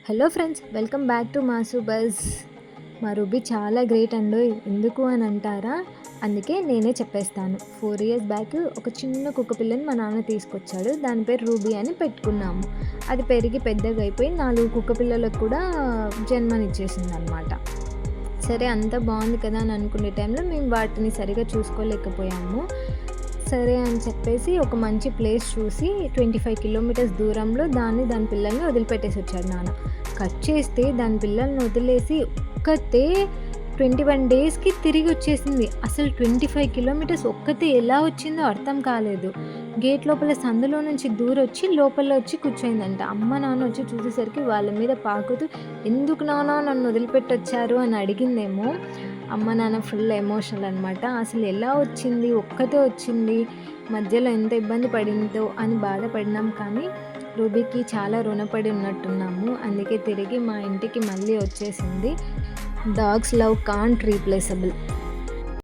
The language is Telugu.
Hello friends, welcome back to mass buzz. మా రూబీ చాలా గ్రేట్ అండి. ఎందుకు అని అంటారా? అందుకే నేనే చెప్పేస్తాను. 4 ఇయర్స్ బ్యాక్ ఒక చిన్న కుక్క పిల్లని మా నాన్న తీసుకొచ్చాడు. దాని పేరు రూబీ అని పెట్టుకున్నాము. అది పెరిగి పెద్దగా అయిపోయి 4 కుక్క పిల్లలకు కూడా జన్మనిచ్చేసింది అనమాట. సరే, అంతా బాగుంది కదా అని అనుకునే టైంలో మేము వాటిని సరిగా చూసుకోలేకపోయాము. సరే అని చెప్పేసి ఒక మంచి ప్లేస్ చూసి 25 కిలోమీటర్స్ దూరంలో దాని పిల్లల్ని వదిలిపెట్టేసి వచ్చాడు నాన్న. కట్ చేస్తే దాని పిల్లల్ని వదిలేసి ఒక్కతే 21 డేస్కి తిరిగి వచ్చేసింది. అసలు 25 కిలోమీటర్స్ ఒక్కతే ఎలా వచ్చిందో అర్థం కాలేదు. గేట్ లోపల సందులో నుంచి దూరొచ్చి లోపల వచ్చి కూర్చోయిందంట. అమ్మ నాన్న వచ్చి చూసేసరికి వాళ్ళ మీద పాకుతూ, ఎందుకు నాన్న నన్ను వదిలిపెట్టొచ్చారు అని అడిగిందేమో. అమ్మ నాన్న ఫుల్ ఎమోషనల్ అనమాట. అసలు ఎలా వచ్చింది, ఒక్కతే వచ్చింది, మధ్యలో ఎంత ఇబ్బంది పడిందో అని బాధపడినాం. కానీ రూబీకి చాలా రుణపడి ఉన్నట్టున్నాము. అందుకే తిరిగి మా ఇంటికి మళ్ళీ వచ్చేసింది. Dogs love can't replaceable.